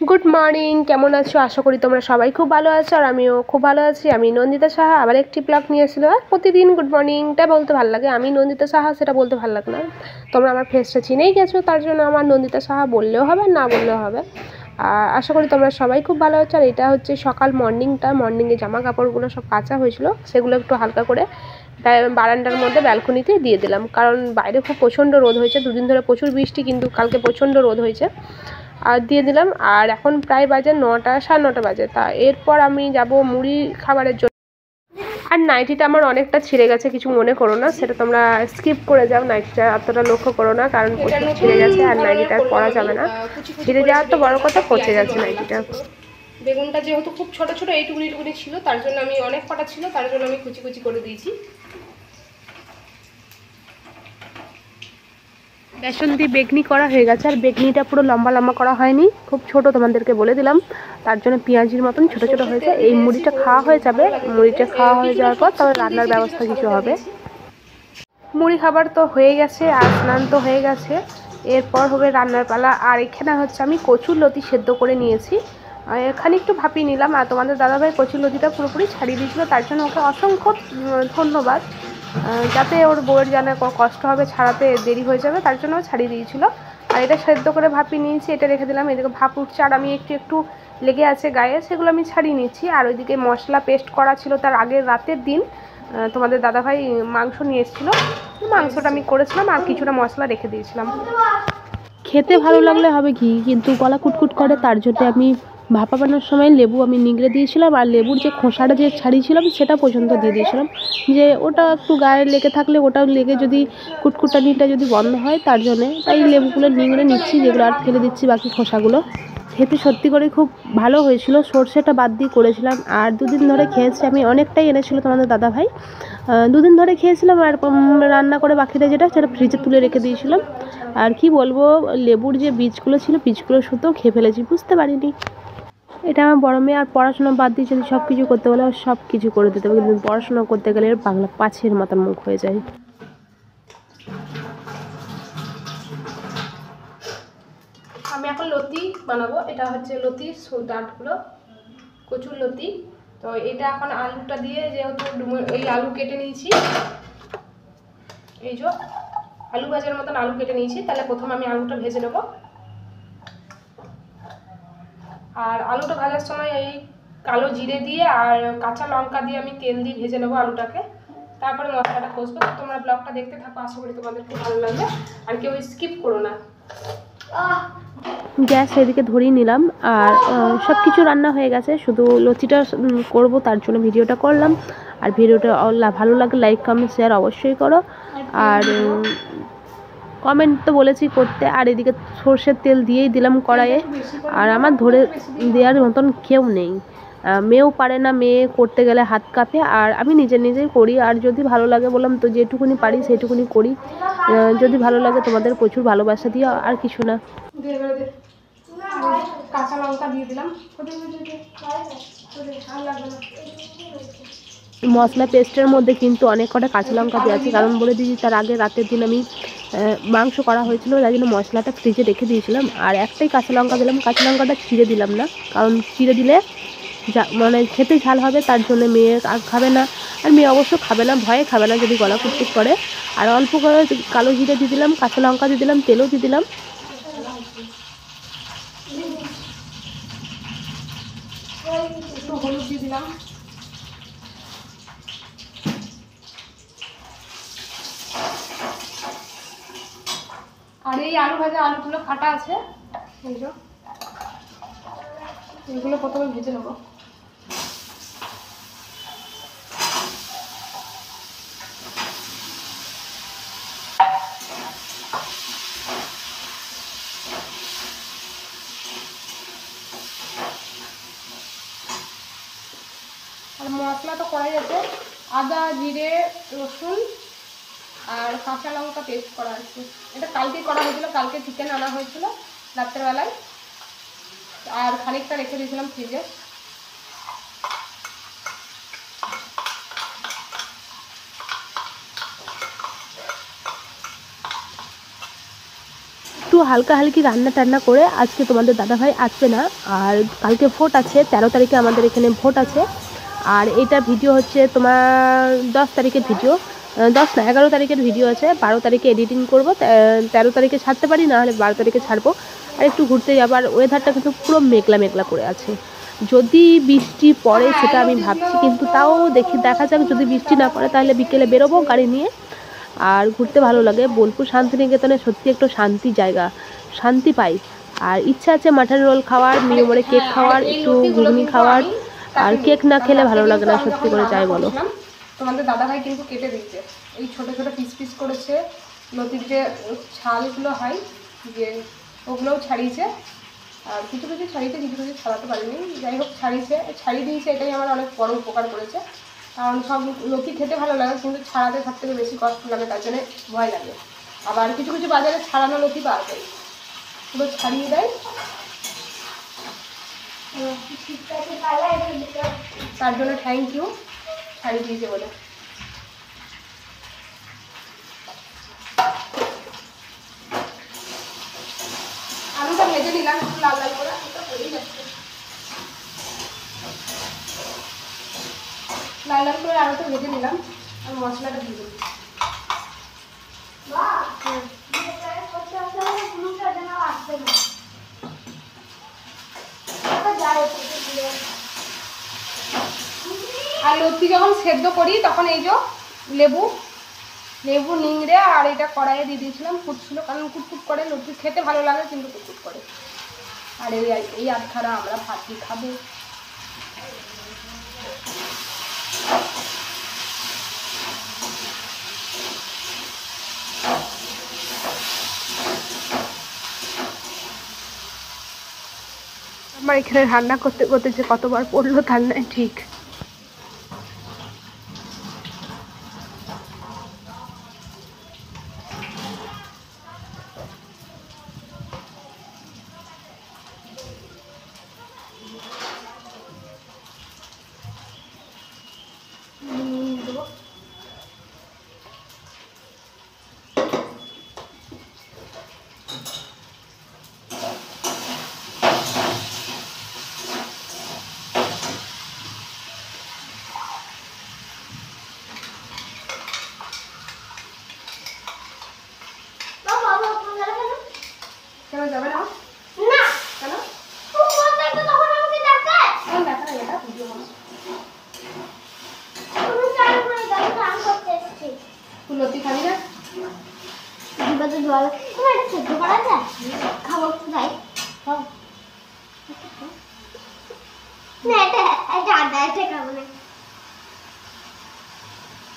Good morning, কেমন আছো? আশা করি তোমরা সবাই খুব ভালো আছো আর আমিও খুব ভালো আছি। আমি নন্দিতা সাহা আবার একটি ব্লগ নিয়ে এসেছিলো। আর প্রতিদিন গুড মর্নিংটা বলতে ভালো লাগে, আমি নন্দিতা সাহা সেটা বলতে ভালো লাগে না। তোমরা আমার ফেসটা চিনেই গেছো, তার জন্য আমার নন্দিতা সাহা বললেও হবে না বললেও হবে। আর আশা করি তোমরা সবাই খুব ভালো আছো। আর এটা হচ্ছে সকাল মর্নিংয়ে জামা কাপড়গুলো সব কাচা হয়েছিল, সেগুলো একটু হালকা করে বারান্দার মধ্যে ব্যালকনিতে দিয়ে দিলাম, কারণ বাইরে খুব প্রচণ্ড রোদ হয়েছে, দুদিন ধরে প্রচুর বৃষ্টি, কিন্তু কালকে প্রচণ্ড রোদ হয়েছে। আর দিয়ে দিলাম। আর এখন প্রায় বাজে 9টা, 9:30 বাজে। তা এরপর আমি যাব মুড়ি খাবারের জন্য। আর নাইটিটা আমার অনেকটা ছিঁড়ে গেছে, কিছু মনে করো না, সেটা তোমরা স্কিপ করে যাও, নাইটিটা অতটা লক্ষ্য করো না, কারণ প্রচুর ছিঁড়ে গেছে আর নাইটিটা আর পরা যাবে না। ছিঁড়ে যাওয়ার তো বড় কথা, পচে গেছে নাইটিটা। বেগুনটা যেহেতু খুব ছোট ছোট এইটুকুনি ছিল, তার জন্য আমি অনেক কটা ছিল, তার জন্য আমি কুচি কুচি করে দিয়েছি। বেসন দিয়ে বেগনি করা হয়ে গেছে, আর বেগনিটা পুরো লম্বা লম্বা করা হয়নি, খুব ছোট, তোমাদেরকে বলে দিলাম, তার জন্য পেঁয়াজির মতন ছোট ছোট হয়েছে। এই মুড়িটা খাওয়া হয়ে যাবে, মুড়িটা খাওয়া হয়ে যাওয়ার পর তবে রান্নার ব্যবস্থা কিছু হবে। মুড়ি খাবার তো হয়ে গেছে আর স্নান তো হয়ে গেছে, এরপর হবে রান্নার পালা। আর এখানে হচ্ছে আমি কচুর লতি সেদ্ধ করে নিয়েছি, এখানে একটু ভাপিয়ে নিলাম। আর তোমাদের দাদাভাই কচুর লতিটা পুরোপুরি ছাড়িয়ে দিয়েছিল, তার জন্য ওকে অসংখ্য ধন্যবাদ। যাতে ওর বউয়ের জানে কষ্ট হবে, ছাড়াতে দেরি হয়ে যাবে, তার জন্য ছাড়িয়ে দিয়েছিল। আর এটা সেদ্ধ করে ভাপিয়ে নিয়েছি, এটা রেখে দিলাম। এদিকে ভাপ উঠছে আর আমি একটু একটু লেগে আছে গায়ে, সেগুলো আমি ছাড়িয়ে নিচ্ছি। আর ওইদিকে মশলা পেস্ট করা ছিল তার আগের রাতের দিন, তোমাদের দাদাভাই মাংস নিয়ে এসেছিলো, মাংসটা আমি করেছিলাম আর কিছুটা মশলা রেখে দিয়েছিলাম। খেতে ভালো লাগলে হবে কি, কিন্তু গলা কুটকুট করে, তার জন্য আমি ভাপানোর সময় লেবু আমি নিগড়ে দিয়েছিলাম, আর লেবুর যে খোসাটা যে ছাড়িয়েছিলাম সেটা পর্যন্ত দিয়ে দিয়েছিলাম, যে ওটা একটু গায়ে লেগে থাকলে ওটাও লেগে যদি কুটকুটানিটা যদি বন্ধ হয়, তার জন্যে তাই লেবুগুলো নিগড়ে নিচ্ছি, যেগুলো আর ফেলে দিচ্ছি বাকি খোসাগুলো। খেতে সত্যি করে খুব ভালো হয়েছিল, সর্ষেটা বাদ দিয়ে করেছিলাম। আর দুদিন ধরে খেয়েছি আমি, অনেকটাই এনেছিল তোমাদের দাদাভাই, দুদিন ধরে খেয়েছিলাম। আর রান্না করে বাকিটা সেটা ফ্রিজে তুলে রেখে দিয়েছিলাম। আর কি বলবো, লেবুর যে বীজগুলো ছিল, বীজগুলো শুধু খেয়ে ফেলেছি, বুঝতে পারিনি। এটা আমার বড় মেয়ে, আর পড়াশোনা বাদ দিয়ে যদি সব কিছু করতে বলে সব কিছু করে দিতে হবে, কিন্তু পড়াশোনা করতে গেলে বাংলা পাঁচের মতন মুখ হয়ে যায়। আমি এখন লতি বানাবো, এটা হচ্ছে লতির ডাঁটগুলো, কচুর লতি। তো এটা এখন আলুটা দিয়ে, যেহেতু এই আলু কেটে নিয়েছি, এই যে আলু ভাজার মতন আলু কেটে নিয়েছি, তাহলে প্রথমে আমি আলুটা ভেজে নেব। আর আলুটা ভাজার সময় এই কালো জিরে দিয়ে আর কাঁচা লঙ্কা দিয়ে আমি তেল দিয়ে ভেজে নেবো আলুটাকে, তারপরে মশলাটা কষবো। তো তোমরা ব্লগটা দেখতে থাকো, আশা করি তোমাদের খুব ভালো লাগবে, আর কেউ স্কিপ করো না। গ্যাস এদিকে ধরিয়ে নিলাম, আর সব কিছু রান্না হয়ে গেছে, শুধু লতিটা করব, তার জন্য ভিডিওটা করলাম। আর ভিডিওটা ভালো লাগে লাইক কমেন্ট শেয়ার অবশ্যই করো, আর কমেন্ট তো বলেছি করতে। আর এদিকে সর্ষের তেল দিয়েই দিলাম কড়াইয়ে, আর আমার ধরে দেওয়ার মতন কেউ নেই, মেয়েও পারে না, মেয়ে করতে গেলে হাত কাঁপে, আর আমি নিজেই করি। আর যদি ভালো লাগে বললাম তো, যেটুকুনি পারি সেটুকুনি করি, যদি ভালো লাগে তোমাদের প্রচুর ভালোবাসা দিও, আর কিছু না। কাঁচা লঙ্কা দিয়ে দিলাম, মশলা পেস্টের মধ্যে কিন্তু অনেক কটা কাঁচা লঙ্কা দেওয়া আছে, কারণ বলে দিয়েছি তার আগে রাতের দিন আমি মাংস করা হয়েছিল, তাই জন্য মশলাটা ফ্রিজে রেখে দিয়েছিলাম। আর একটাই কাঁচা লঙ্কা দিলাম, কাঁচা লঙ্কাটা চিড়ে দিলাম না, কারণ চিড়ে দিলে মানে খেতে ঝাল হবে, তার জন্য মেয়ে আর খাবে না। আর মেয়ে অবশ্য খাবে না, ভয়ে খাবে না যদি গলা কুটকুট করে। আর অল্প করে কালো জিরে দিয়ে দিলাম, কাঁচা লঙ্কা দিয়ে দিলাম, তেলও দিয়ে দিলাম। একটু হলুদ দিয়ে দিলাম। আর এই আলু ভাজা আলুগুলো কাটা আছে, এগুলো প্রথমে ভেজে নেব। আর মশলা তো করাই আছে, আদা জিরে রসুন আর কাঁচা লঙ্কা পেস্ট করা আছে, এটা কালকে করা হয়েছিল, কালকে চিকেন আনা হয়েছিল রাত্রেবেলায়, আর খানিকটা রেখে দিয়েছিলাম ফ্রিজে। একটু হালকা হালকি রান্না টান্না করে আজকে তোমাদের দাদাভাই আসবে না। আর কালকে ভোট আছে, 13 তারিখে আমাদের এখানে ভোট আছে। আর এটা ভিডিও হচ্ছে তোমার 10 তারিখের ভিডিও, 10 না 11 তারিখের ভিডিও আছে। 12 তারিখে এডিটিং করবো, 13 তারিখে ছাড়তে পারি, না হলে 12 তারিখে ছাড়বো। আর একটু ঘুরতে যাবো। আর ওয়েদারটা কিন্তু পুরো মেঘলা মেঘলা করে আছে, যদি বৃষ্টি পড়ে সেটা আমি ভাবছি, কিন্তু তাও দেখা যাক। যদি বৃষ্টি না পড়ে তাহলে বিকেলে বেরোবো গাড়ি নিয়ে। আর ঘুরতে ভালো লাগে, বোলপুর শান্তিনিকেতনে সত্যি একটু শান্তি জায়গা, শান্তি পাই। আর ইচ্ছা আছে মাটন রোল খাওয়ার, মিয়মরে কেক খাওয়ার, একটু ঘুগনি খাওয়ার। আর কেক না খেলে ভালো লাগে না, সত্যি করে যাই বলো। তোমাদের দাদাভাই কিন্তু কেটে দিচ্ছে, এই ছোট ছোট পিস পিস করেছে। লতির যে ছালগুলো হয় যে ওগুলোও ছাড়িয়েছে, আর কিছু কিছু ছাড়িয়েছে, কিছু কিছু ছাড়াতে পারিনি। যাই হোক ছাড়িয়ে দিয়েছে, এটাই আমার অনেক বড় উপকার করেছে। কারণ সব লতি খেতে ভালো লাগে, কিন্তু ছাড়াতে সব থেকে বেশি কষ্ট লাগে, তার জন্য ভয় লাগে। আবার কিছু কিছু বাজারে ছাড়ানো লতি পাওয়া যায়, পুরো ছাড়িয়ে দেয়। তার জন্য থ্যাংক ইউ, ছাড়িয়ে দিয়েছে বলে। আলুটা ভেজে নিলাম একটু লাল লাল করে, লাল লাল করে আলুটা ভেজে নিলাম। আর মশলাটা দিয়ে দিলাম। আর লতি যখন সেদ্ধ করি তখন এই যে লেবু নিংড়ে আর এটা কড়াইয়ে দিয়ে দিয়েছিলাম, ফুটছিল, কারণ কুটকুট করে। লতি খেতে ভালো লাগে কিন্তু কুটকুট করে। আর এই আধখানা আমরা ভাত দিয়ে খাবো। আমার এখানে রান্না করতে করতে যে কতবার পড়লো তার নাই ঠিক। কেন যাবে না? কেন? লতি খাবি না?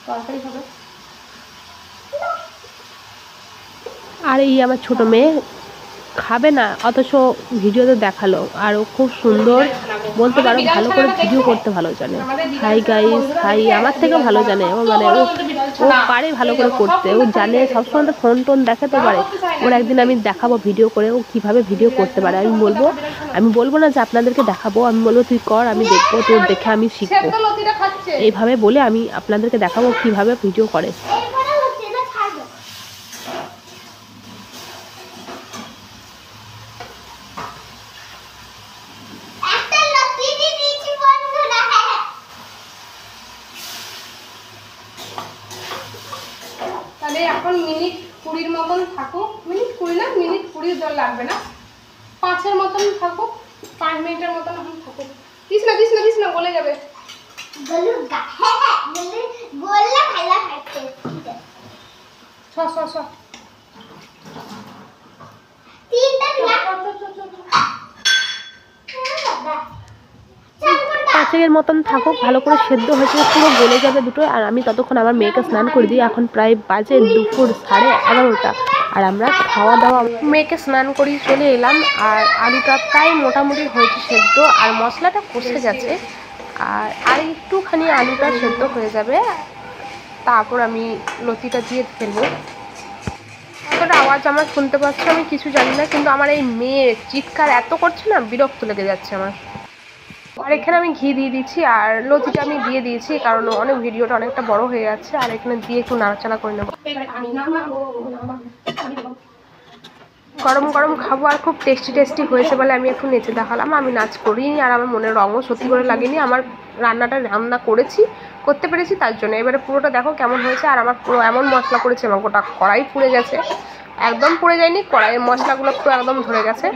তরকারি খাবে। আর এই আমার ছোট মেয়ে খাবে না, অথচ ভিডিওতে দেখালো। আর ও খুব সুন্দর, বলতে পারো ভালো করে ভিডিও করতে ভালো জানে। হাই গাইস, হাই, আমার থেকেও ভালো জানে। ও মানে ও পারে ভালো করে করতে, ও জানে। সবসময় তো ফোন টোন দেখাতে পারে। ওর একদিন আমি দেখাবো ভিডিও করে ও কিভাবে ভিডিও করতে পারে। আমি বলবো না যে আপনাদেরকে দেখাবো, আমি বলবো তুই কর, আমি দেখবো, তোর দেখে আমি শিখবো। এইভাবে বলে আমি আপনাদেরকে দেখাবো কিভাবে ভিডিও করে। তাহলে এখন মিনিট 20 মতন থাকুক। মিনিট 20 না, মিনিট 20 জল লাগবে না, 5-এর মতন থাকুক, 5 মিনিটের মতন এখন থাকুক। দিস না গলে যাবে। ছ 5-এর মতন থাকুক, ভালো করে সেদ্ধ হয়েছে, পুরো গলে যাবে দুটো। আর আমি ততক্ষণ আমার মেয়েকে স্নান করে দিই। এখন প্রায় বাজে দুপুর 11:30। আর আমরা খাওয়া দাওয়া, মেয়েকে স্নান করিয়ে চলে এলাম। আর আলুটা প্রায় মোটামুটি হয়েছে সেদ্ধ, আর মশলাটা কষে গেছে। আর একটুখানি আলুটা সেদ্ধ হয়ে যাবে, তারপর আমি লতিটা দিয়ে ফেলবো। কতটা আওয়াজ আমার শুনতে পাচ্ছ আমি কিছু জানি না, কিন্তু আমার এই মেয়ে চিৎকার এত করছে না, বিরক্ত লেগে যাচ্ছে আমার। আর এখানে আমি ঘি দিয়ে দিচ্ছি, আর লতিটা আমি দিয়ে দিয়েছি, কারণ অনেক ভিডিওটা অনেকটা বড় হয়ে যাচ্ছে। আর এখানে দিয়ে একটু নাড়াচাড়া করে নেবো। গরম গরম খাবো আর খুব টেস্টি টেস্টি হয়েছে বলে আমি একটু নেচে দেখালাম। আমি নাচ করিনি আর আমার মনের রঙও সত্যি করে লাগেনি। আমার রান্না করেছি, করতে পেরেছি তার জন্য। এবারে পুরোটা দেখো কেমন হয়েছে। আর আমার পুরো এমন মশলা করেছে, আমার গোটা কড়াই পুড়ে গেছে। একদম পুড়ে যায়নি, কড়াইয়ের মশলাগুলো পুরো একদম ধরে গেছে।